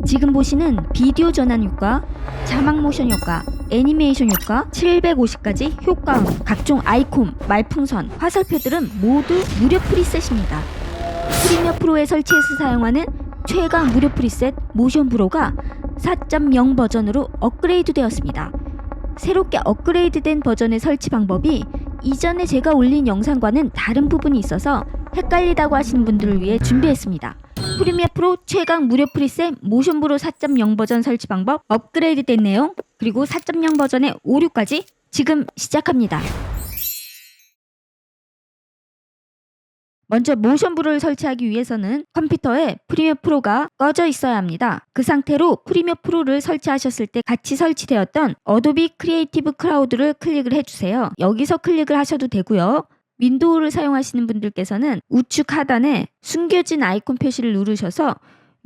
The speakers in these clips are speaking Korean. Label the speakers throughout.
Speaker 1: 지금 보시는 비디오 전환 효과, 자막 모션 효과, 애니메이션 효과, 750가지 효과음, 각종 아이콘, 말풍선, 화살표들은 모두 무료 프리셋입니다. 프리미어 프로에 설치해서 사용하는 최강 무료 프리셋 모션 브로가 4.0 버전으로 업그레이드 되었습니다. 새롭게 업그레이드된 버전의 설치 방법이 이전에 제가 올린 영상과는 다른 부분이 있어서 헷갈리다고 하시는 분들을 위해 준비했습니다. 프리미어 프로 최강 무료 프리셋 모션 브로 4.0 버전 설치 방법, 업그레이드 된 내용, 그리고 4.0 버전의 오류까지 지금 시작합니다. 먼저 모션 브로를 설치하기 위해서는 컴퓨터에 프리미어 프로가 꺼져 있어야 합니다. 그 상태로 프리미어 프로를 설치하셨을 때 같이 설치되었던 어도비 크리에이티브 클라우드를 클릭을 해주세요. 여기서 클릭을 하셔도 되고요. 윈도우를 사용하시는 분들께서는 우측 하단에 숨겨진 아이콘 표시를 누르셔서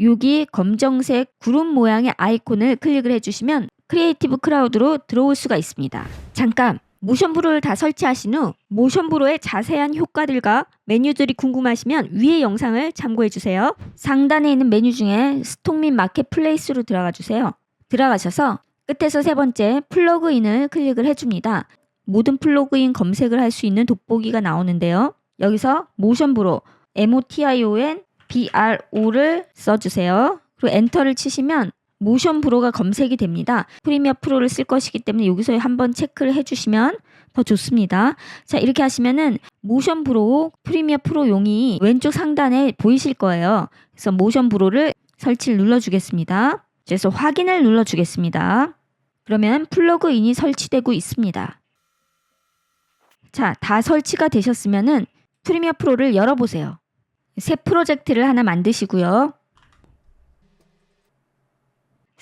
Speaker 1: 여기 검정색 구름 모양의 아이콘을 클릭을 해주시면 크리에이티브 클라우드로 들어올 수가 있습니다. 잠깐! 모션 브로를 다 설치하신 후 모션 브로의 자세한 효과들과 메뉴들이 궁금하시면 위의 영상을 참고해주세요. 상단에 있는 메뉴 중에 스톡 및 마켓플레이스로 들어가주세요. 들어가셔서 끝에서 세 번째 플러그인을 클릭을 해줍니다. 모든 플러그인 검색을 할 수 있는 돋보기가 나오는데요. 여기서 모션 브로 MOTION BRO를 써주세요. 그리고 엔터를 치시면 모션 브로가 검색이 됩니다. 프리미어 프로를 쓸 것이기 때문에 여기서 한번 체크를 해주시면 더 좋습니다. 자, 이렇게 하시면은 모션 브로 프리미어 프로용이 왼쪽 상단에 보이실 거예요. 그래서 모션 브로를 설치를 눌러주겠습니다. 그래서 확인을 눌러주겠습니다. 그러면 플러그인이 설치되고 있습니다. 자, 다 설치가 되셨으면은 프리미어 프로를 열어보세요. 새 프로젝트를 하나 만드시고요.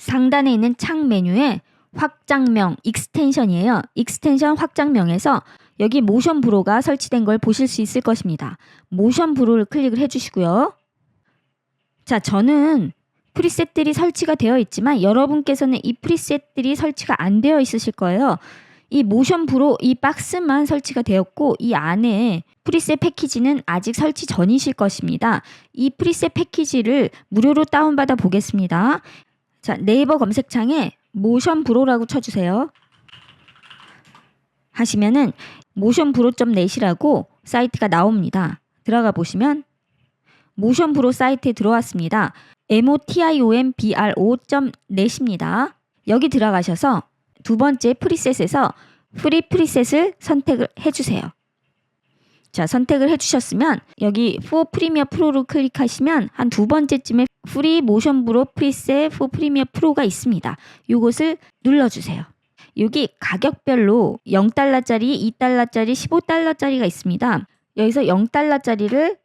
Speaker 1: 상단에 있는 창 메뉴에 확장명 익스텐션이에요. 익스텐션 확장명에서 여기 모션 브로가 설치된 걸 보실 수 있을 것입니다. 모션 브로를 클릭을 해주시고요. 자, 저는 프리셋들이 설치가 되어 있지만 여러분께서는 이 프리셋들이 설치가 안 되어 있으실 거예요. 이 모션 브로 이 박스만 설치가 되었고 이 안에 프리셋 패키지는 아직 설치 전이실 것입니다. 이 프리셋 패키지를 무료로 다운받아 보겠습니다. 자, 네이버 검색창에 모션 브로라고 쳐주세요. 하시면은 motionbro.net이라고 사이트가 나옵니다. 들어가 보시면 모션 브로 사이트에 들어왔습니다. motionbro.net입니다. 여기 들어가셔서 두 번째 프리셋에서 프리 프리셋을 선택을 해주세요. 자, 선택을 해주셨으면 여기 For 프리미어 프로로 클릭하시면 한 두 번째쯤에 프리 모션 브로 프리셋 For 프리미어 프로가 있습니다. 이것을 눌러주세요. 여기 가격별로 0달러짜리, 2달러짜리, 15달러짜리가 있습니다. 여기서 0달러짜리를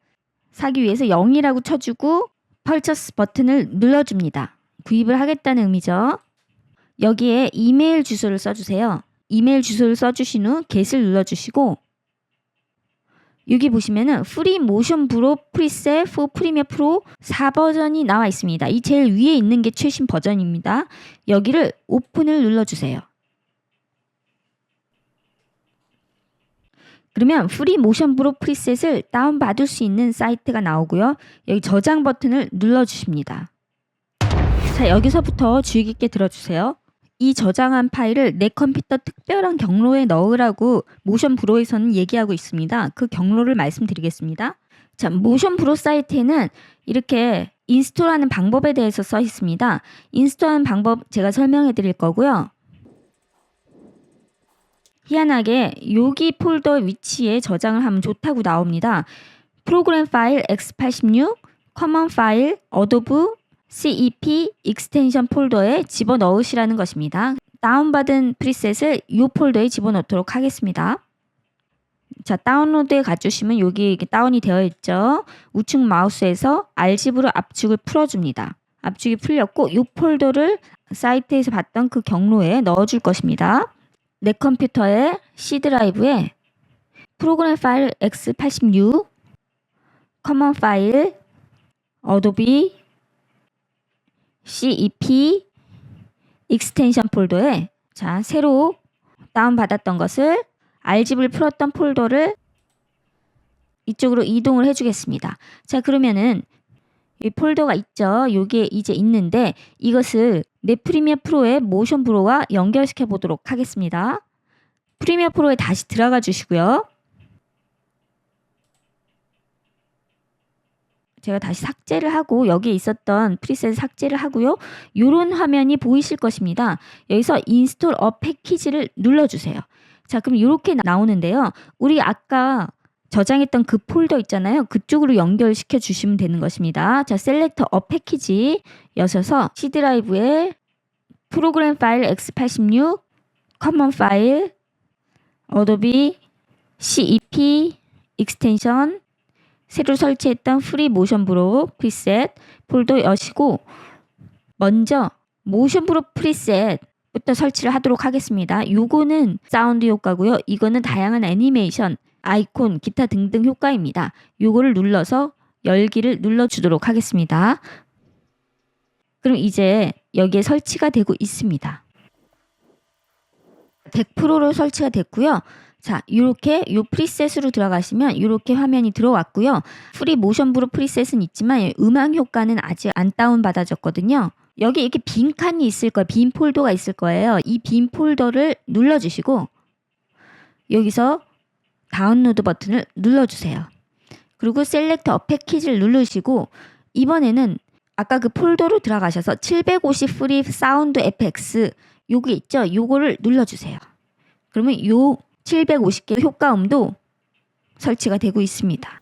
Speaker 1: 사기 위해서 0이라고 쳐주고 Purchase 버튼을 눌러줍니다. 구입을 하겠다는 의미죠. 여기에 이메일 주소를 써주세요. 이메일 주소를 써주신 후 Get을 눌러주시고 여기 보시면은 프리 모션 브로 프리셋 for 프리미어 프로 4버전이 나와 있습니다. 이 제일 위에 있는 게 최신 버전입니다. 여기를 오픈을 눌러주세요. 그러면 프리 모션 브로 프리셋을 다운받을 수 있는 사이트가 나오고요. 여기 저장 버튼을 눌러주십니다. 자, 여기서부터 주의 깊게 들어주세요. 이 저장한 파일을 내 컴퓨터 특별한 경로에 넣으라고 모션 브로에서는 얘기하고 있습니다. 그 경로를 말씀드리겠습니다. 자, 모션 브로 사이트에는 이렇게 인스톨하는 방법에 대해서 써 있습니다. 인스톨하는 방법 제가 설명해 드릴 거고요. 희한하게 여기 폴더 위치에 저장을 하면 좋다고 나옵니다. 프로그램 파일 x86, 커먼 파일, 어도브, CEP 익스텐션 폴더에 집어넣으시라는 것입니다. 다운받은 프리셋을 이 폴더에 집어넣도록 하겠습니다. 자, 다운로드에 가주시면 여기 이렇게 다운이 되어 있죠. 우측 마우스에서 R집으로 압축을 풀어줍니다. 압축이 풀렸고 이 폴더를 사이트에서 봤던 그 경로에 넣어줄 것입니다. 내 컴퓨터의 C 드라이브에 프로그램 파일 x86, 커먼 파일, 어도비, CEP 익스텐션 폴더에 자, 새로 다운받았던 것을 R집을 풀었던 폴더를 이쪽으로 이동을 해주겠습니다. 자, 그러면은 이 폴더가 있죠. 요게 이제 있는데 이것을 내 프리미어 프로의 모션 브로와 연결시켜 보도록 하겠습니다. 프리미어 프로에 다시 들어가 주시고요. 제가 다시 삭제를 하고 여기에 있었던 프리셋 삭제를 하고요. 이런 화면이 보이실 것입니다. 여기서 인스톨 어 패키지를 눌러주세요. 자, 그럼 이렇게 나오는데요. 우리 아까 저장했던 그 폴더 있잖아요. 그쪽으로 연결시켜 주시면 되는 것입니다. 자, 셀렉터 어 패키지 여셔서 C 드라이브에 프로그램 파일 x86, 커먼 파일, 어도비, CEP, 익스텐션, 새로 설치했던 프리 모션 브로 프리셋 폴더 여시고 먼저 모션 브로 프리셋부터 설치를 하도록 하겠습니다. 요거는 사운드 효과고요. 이거는 다양한 애니메이션, 아이콘, 기타 등등 효과입니다. 요거를 눌러서 열기를 눌러주도록 하겠습니다. 그럼 이제 여기에 설치가 되고 있습니다. 100%로 설치가 됐고요. 자, 이렇게 요 프리셋으로 들어가시면 이렇게 화면이 들어왔고요. 프리 모션 브로 프리셋은 있지만 음악 효과는 아직 안 다운받아졌거든요. 여기 이렇게 빈 칸이 있을 거예요. 빈 폴더가 있을 거예요. 이 빈 폴더를 눌러주시고 여기서 다운로드 버튼을 눌러주세요. 그리고 셀렉터 어 패키지를 누르시고 이번에는 아까 그 폴더로 들어가셔서 750 프리 사운드 FX 요게 있죠? 요거를 눌러주세요. 그러면 요 750개 효과음도 설치가 되고 있습니다.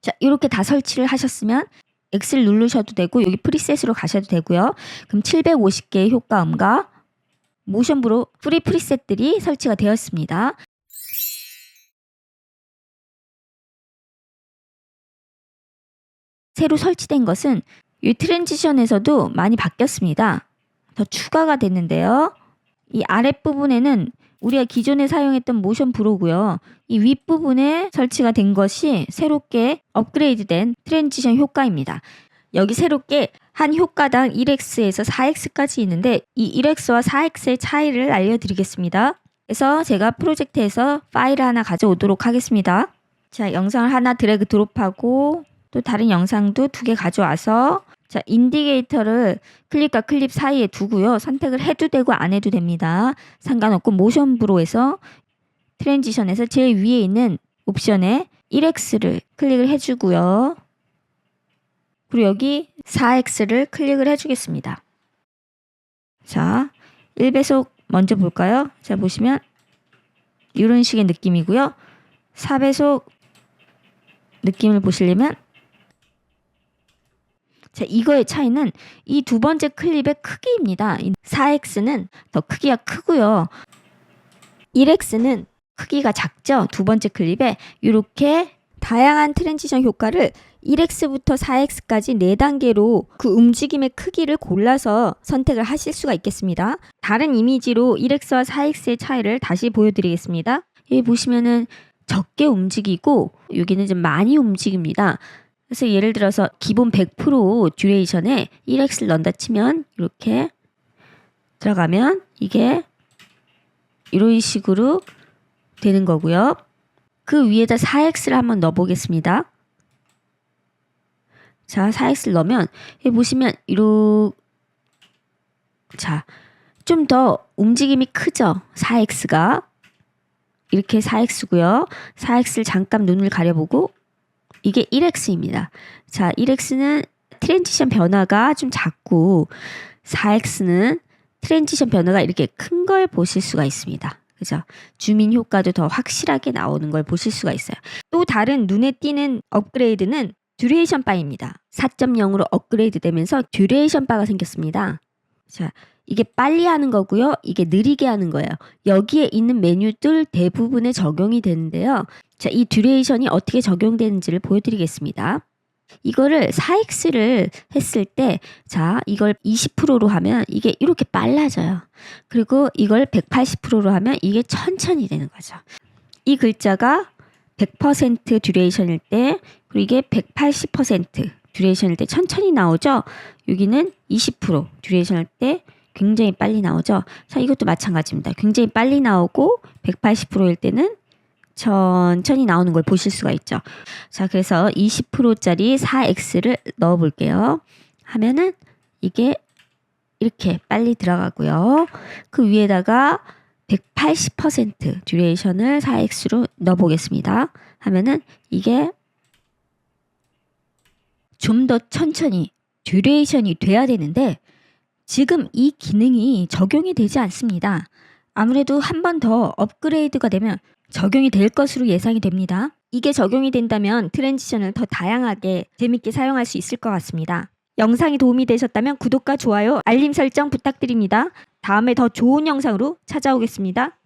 Speaker 1: 자, 이렇게 다 설치를 하셨으면 X를 누르셔도 되고 여기 프리셋으로 가셔도 되고요. 그럼 750개의 효과음과 모션 브로 프리 프리셋들이 설치가 되었습니다. 새로 설치된 것은 이 트랜지션에서도 많이 바뀌었습니다. 더 추가가 됐는데요. 이 아랫부분에는 우리가 기존에 사용했던 모션 브로고요. 이 윗부분에 설치가 된 것이 새롭게 업그레이드된 트랜지션 효과입니다. 여기 새롭게 한 효과당 1X에서 4X까지 있는데 이 1X와 4X의 차이를 알려드리겠습니다. 그래서 제가 프로젝트에서 파일을 하나 가져오도록 하겠습니다. 자, 영상을 하나 드래그 드롭하고 또 다른 영상도 2개 가져와서 자, 인디게이터를 클립과 클립 사이에 두고요. 선택을 해도 되고 안 해도 됩니다. 상관없고 모션 브로에서 트랜지션에서 제일 위에 있는 옵션에 1X를 클릭을 해주고요. 그리고 여기 4X를 클릭을 해주겠습니다. 자, 1배속 먼저 볼까요? 자, 보시면 이런 식의 느낌이고요. 4배속 느낌을 보시려면 자, 이거의 차이는 이 두 번째 클립의 크기입니다. 4X는 더 크기가 크고요. 1X는 크기가 작죠. 두 번째 클립에 이렇게 다양한 트랜지션 효과를 1X부터 4X까지 4단계로 그 움직임의 크기를 골라서 선택을 하실 수가 있겠습니다. 다른 이미지로 1X와 4X의 차이를 다시 보여드리겠습니다. 여기 보시면은 적게 움직이고 여기는 좀 많이 움직입니다. 그래서 예를 들어서 기본 100% 듀레이션에 1X를 넣는다 치면 이렇게 들어가면 이게 이런 식으로 되는 거고요. 그 위에다 4X를 한번 넣어 보겠습니다. 자, 4X를 넣으면 여기 보시면 자, 좀 더 움직임이 크죠. 4X가 이렇게 4X고요. 4X를 잠깐 눈을 가려보고 이게 1X입니다. 자, 1X는 트랜지션 변화가 좀 작고 4X는 트랜지션 변화가 이렇게 큰 걸 보실 수가 있습니다. 그죠? 주민 효과도 더 확실하게 나오는 걸 보실 수가 있어요. 또 다른 눈에 띄는 업그레이드는 듀레이션 바입니다. 4.0으로 업그레이드 되면서 듀레이션 바가 생겼습니다. 자, 이게 빨리 하는 거고요. 이게 느리게 하는 거예요. 여기에 있는 메뉴들 대부분에 적용이 되는데요. 자, 이 듀레이션이 어떻게 적용되는지를 보여드리겠습니다. 이거를 4X를 했을 때, 자, 이걸 20%로 하면 이게 이렇게 빨라져요. 그리고 이걸 180%로 하면 이게 천천히 되는 거죠. 이 글자가 100% 듀레이션일 때, 그리고 이게 180% 듀레이션일 때 천천히 나오죠. 여기는 20% 듀레이션일 때 굉장히 빨리 나오죠. 자, 이것도 마찬가지입니다. 굉장히 빨리 나오고 180%일 때는 천천히 나오는 걸 보실 수가 있죠. 자, 그래서 20%짜리 4x를 넣어 볼게요. 하면은 이게 이렇게 빨리 들어가고요. 그 위에다가 180% 듀레이션을 4x로 넣어 보겠습니다. 하면은 이게 좀 더 천천히 듀레이션이 돼야 되는데 지금 이 기능이 적용이 되지 않습니다. 아무래도 한 번 더 업그레이드가 되면 적용이 될 것으로 예상이 됩니다. 이게 적용이 된다면 트랜지션을 더 다양하게 재밌게 사용할 수 있을 것 같습니다. 영상이 도움이 되셨다면 구독과 좋아요, 알림 설정 부탁드립니다. 다음에 더 좋은 영상으로 찾아오겠습니다.